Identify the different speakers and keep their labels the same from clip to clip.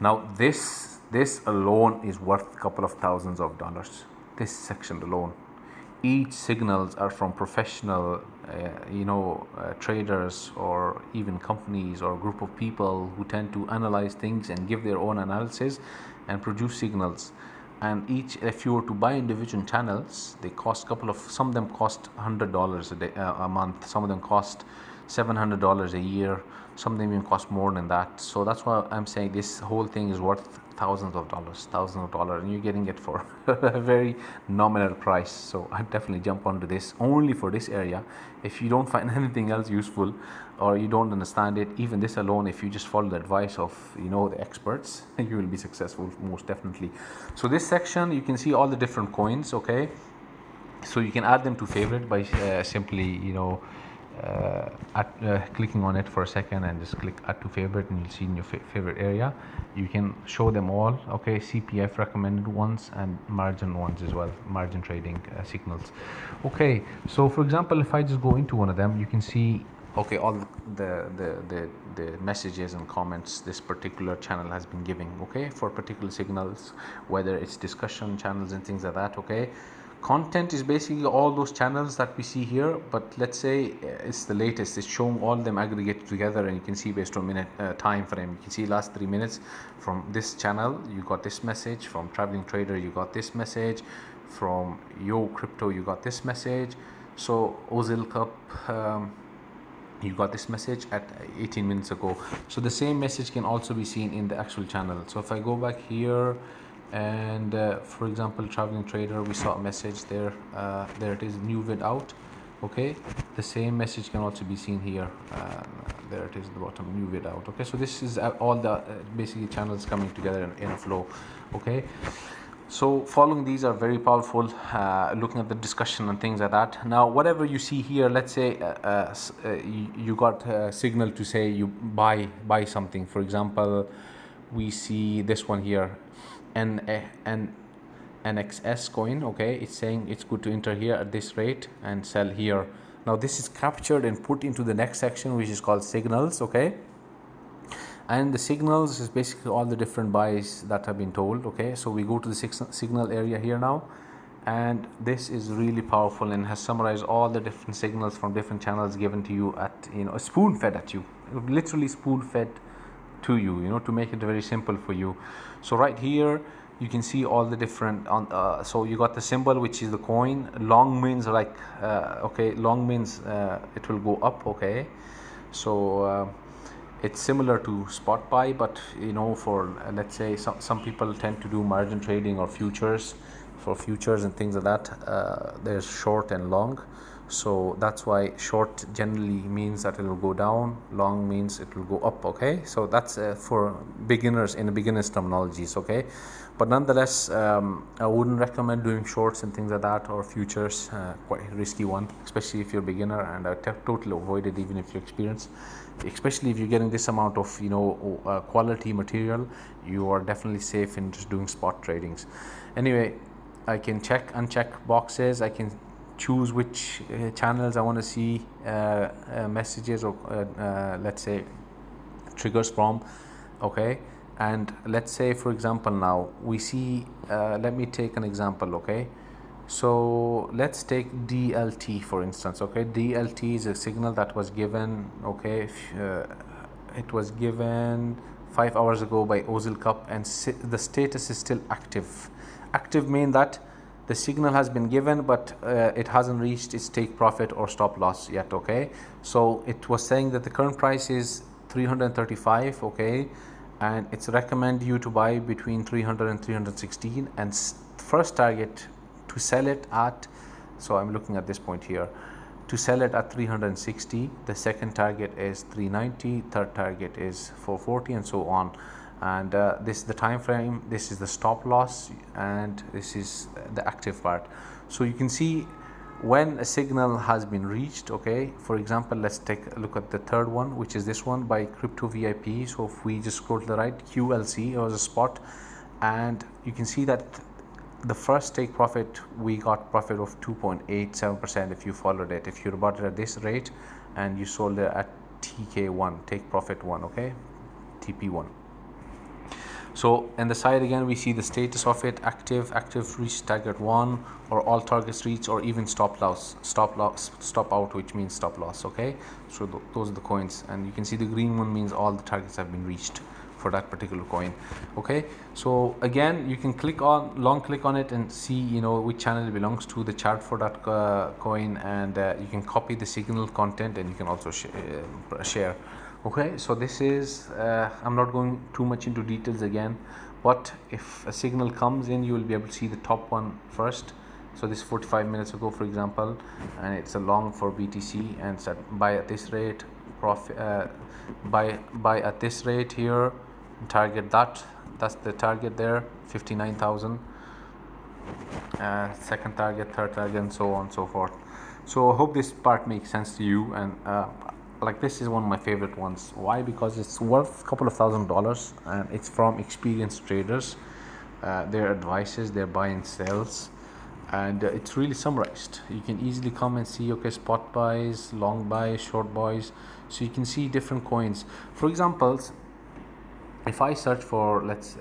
Speaker 1: Now this alone is worth a couple of thousands of dollars. This section alone. Each signals are from professional, traders or even companies or group of people who tend to analyze things and give their own analysis and produce signals. And each, if you were to buy individual channels, they cost some of them cost $100 a day, a month. Some of them cost $700 a year. Some of them even cost more than that. So that's why I'm saying this whole thing is worth thousands of dollars, and you're getting it for a very nominal price. So I definitely jump onto this only for this area. If you don't find anything else useful or you don't understand it, even this alone, if you just follow the advice of the experts, you will be successful most definitely. So this section, you can see all the different coins. Okay, so you can add them to favorite by simply clicking on it for a second and just click add to favorite, and you'll see in your favorite area. You can show them all. Okay, CPF recommended ones and margin ones as well, margin trading signals. Okay, so for example, if I just go into one of them, you can see all the messages and comments this particular channel has been giving, okay, for particular signals, whether it's discussion channels and things like that. Okay, content is basically all those channels that we see here, but let's say it's the latest. It's showing all them aggregated together, and you can see based on minute time frame. You can see last 3 minutes from this channel you got this message, from Traveling Trader you got this message, from Yo Crypto you got this message, so Ozil Cup you got this message at 18 minutes ago. So the same message can also be seen in the actual channel. So if I go back here and for example, Traveling Trader, we saw a message there. There it is, new vid out. Okay, the same message can also be seen here. There it is at the bottom, new vid out. Okay, so this is all the basically channels coming together in a flow. Okay, so following these are very powerful, looking at the discussion and things like that. Now whatever you see here, let's say you got a signal to say you buy something. For example, we see this one here, NXS coin. Okay, it's saying it's good to enter here at this rate and sell here. Now this is captured and put into the next section, which is called signals. Okay, and the signals is basically all the different buys that have been told. Okay, so we go to the signal area here now, and this is really powerful and has summarized all the different signals from different channels given to you at spoon fed at you, literally spoon fed to you, to make it very simple for you. So right here you can see all the different so you got the symbol, which is the coin. Long means long means it will go up. Okay, so it's similar to spot buy, but for let's say some people tend to do margin trading or futures, for futures and things like that. There's short and long. So that's why short generally means that it will go down, long means it will go up. Okay, so that's for beginners, in the beginners terminologies. Okay, but nonetheless, I wouldn't recommend doing shorts and things like that, or futures. Quite a risky one, especially if you're a beginner, and I totally avoid it even if you're experienced. Especially if you're getting this amount of quality material, you are definitely safe in just doing spot tradings. Anyway, I can check uncheck boxes. I can choose which channels I want to see messages or let's say triggers from. Okay, and let's say for example now we see let me take an example. Okay, so let's take DLT for instance. Okay, DLT is a signal that was given. Okay, it was given 5 hours ago by Ozil Cup, and the status is still active. Active mean that the signal has been given, but it hasn't reached its take profit or stop loss yet. Okay, so it was saying that the current price is 335. Okay, and it's recommend you to buy between 300 and 316, and first target to sell it at, so I'm looking at this point here, to sell it at 360. The second target is 390, third target is 440, and so on. And this is the time frame, this is the stop loss, and this is the active part. So you can see when a signal has been reached. Okay, for example, let's take a look at the third one, which is this one by Crypto VIP. So if we just scroll to the right, QLC, it was a spot, and you can see that the first take profit, we got profit of 2.87% if you followed it, if you bought it at this rate and you sold it at TK1, take profit 1. Okay, TP1. So in the side again, we see the status of it: active, reach target 1, or all targets reached, or even stop out, which means stop loss. Okay, so those are the coins, and you can see the green one means all the targets have been reached for that particular coin. Okay, so again, you can long click on it and see, you know, which channel it belongs to, the chart for that coin, and you can copy the signal content, and you can also share. Okay, so this is I'm not going too much into details again, but if a signal comes in, you will be able to see the top one first. So this 45 minutes ago, for example, and it's a long for BTC, and said buy at this rate, profit, buy at this rate here, target that's the target there, 59,000, second target, third target, and so on and so forth. So I hope this part makes sense to you, and like, this is one of my favorite ones. Why? Because it's worth a couple of $1,000s, and it's from experienced traders, their advices, their buy and sells, and it's really summarized. You can easily come and see, okay, spot buys, long buys, short buys, so you can see different coins. For example, if I search for, let's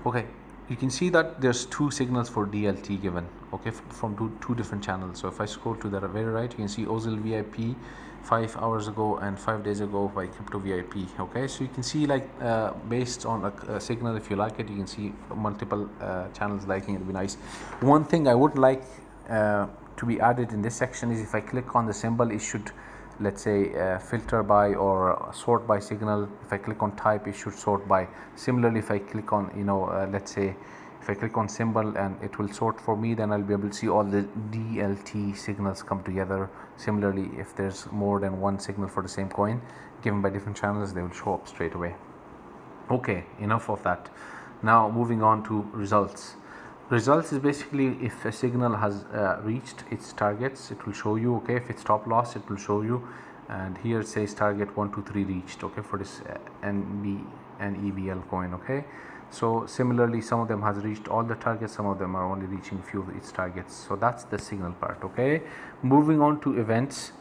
Speaker 1: okay, you can see that there's two signals for DLT given, okay, from two different channels. So if I scroll to the very right, you can see Ozil VIP 5 hours ago and 5 days ago by Crypto VIP. Okay, so you can see, like, based on a signal, if you like it, you can see multiple channels liking it. It'd be nice. One thing I would like to be added in this section is, if I click on the symbol, it should, let's say, filter by or sort by signal. If I click on type, it should sort by. Similarly, if I click on, you know, let's say if I click on symbol and it will sort for me, then I'll be able to see all the DLT signals come together. Similarly, if there's more than one signal for the same coin given by different channels, they will show up straight away. Okay, enough of that. Now moving on to results. Results is basically if a signal has reached its targets, it will show you. Okay, if it's stop loss, it will show you, and here it says target 1, 2, 3 reached. Okay, for this NEBL coin. Okay, so similarly, some of them has reached all the targets, some of them are only reaching few of its targets. So that's the signal part. Okay, moving on to events.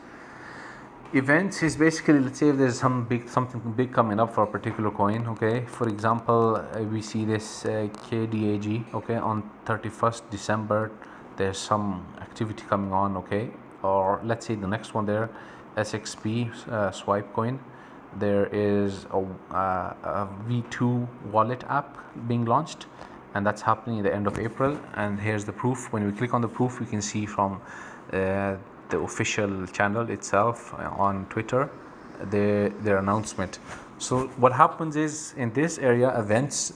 Speaker 1: Events is basically, let's say if there's something big coming up for a particular coin. Okay, for example, we see this KDAG. Okay, on 31st December there's some activity coming on. Okay, or let's say the next one there, SXP swipe coin, there is a V2 wallet app being launched, and that's happening at the end of April. And here's the proof. When we click on the proof, we can see from the official channel itself on Twitter their announcement. So what happens is, in this area, events,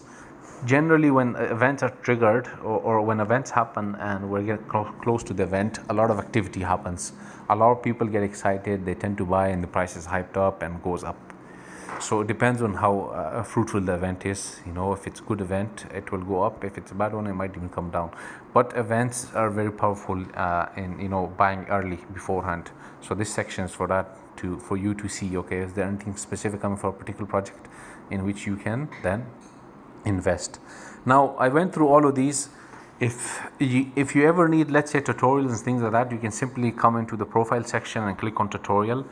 Speaker 1: generally when events are triggered, or when events happen and we're getting close to the event, a lot of activity happens. A lot of people get excited, they tend to buy, and the price is hyped up and goes up. So it depends on how fruitful the event is. You know, if it's a good event, it will go up. If it's a bad one, it might even come down. But events are very powerful in, you know, buying early beforehand. So this section is for that, for you to see, okay, is there anything specific coming for a particular project in which you can then invest. Now I went through all of these. If you ever need, let's say, tutorials and things like that, you can simply come into the profile section and click on tutorial,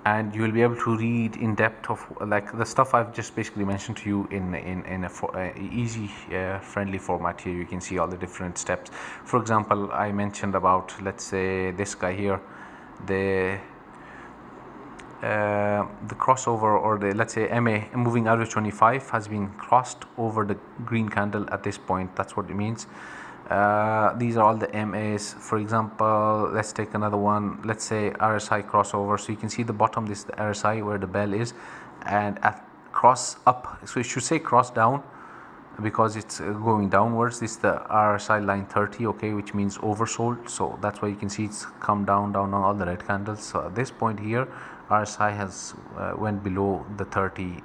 Speaker 1: and you will be able to read in depth of, like, the stuff I've just basically mentioned to you in a easy friendly format. Here you can see all the different steps. For example, I mentioned about, let's say, this guy here, the crossover, or the, let's say, MA, moving average 25, has been crossed over the green candle at this point. That's what it means. These are all the MAs. For example, let's take another one. Let's say RSI crossover. So you can see the bottom, this is the RSI where the bell is, and at cross up, so it should say cross down because it's going downwards. This is the RSI line 30, okay, which means oversold. So that's why you can see it's come down on all the red candles. So at this point here, RSI has went below the 30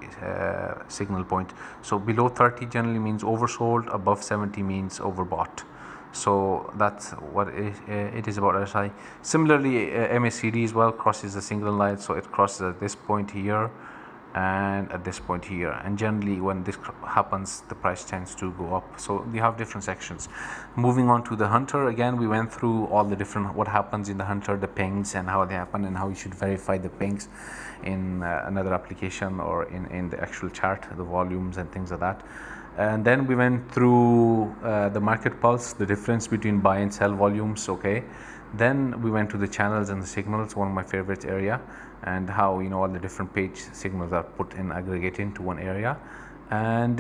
Speaker 1: signal point. So below 30 generally means oversold, above 70 means overbought. So that's what it is about RSI. Similarly, MACD as well crosses the single line, so it crosses at this point here, and at this point here, and generally when this happens the price tends to go up. So you have different sections. Moving on to the hunter, again we went through all the different what happens in the hunter, the pings and how they happen, and how you should verify the pings in another application or in the actual chart, the volumes and things like that. And then we went through the market pulse, the difference between buy and sell volumes. Okay, then we went to the channels and the signals, one of my favorite area, and how all the different page signals are put in aggregated into one area. And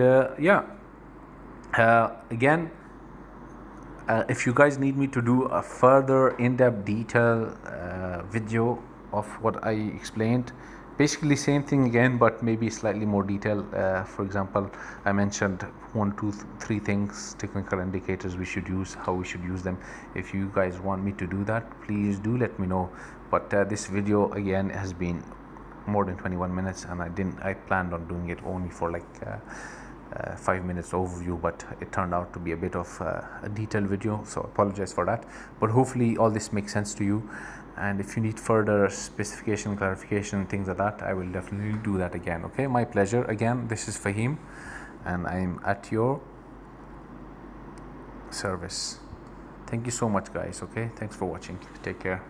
Speaker 1: again, if you guys need me to do a further in-depth detail video of what I explained, basically same thing again but maybe slightly more detail. For example, I mentioned 1, 2, 3 things, technical indicators we should use, how we should use them. If you guys want me to do that, please do let me know. But this video again has been more than 21 minutes, and I planned on doing it only for like 5 minutes overview, but it turned out to be a bit of a detailed video, so apologize for that. But hopefully all this makes sense to you, and if you need further specification, clarification, things like that, I will definitely do that again. Okay, my pleasure. Again, this is Fahim and I'm at your service. Thank you so much guys. Okay, thanks for watching. Take care.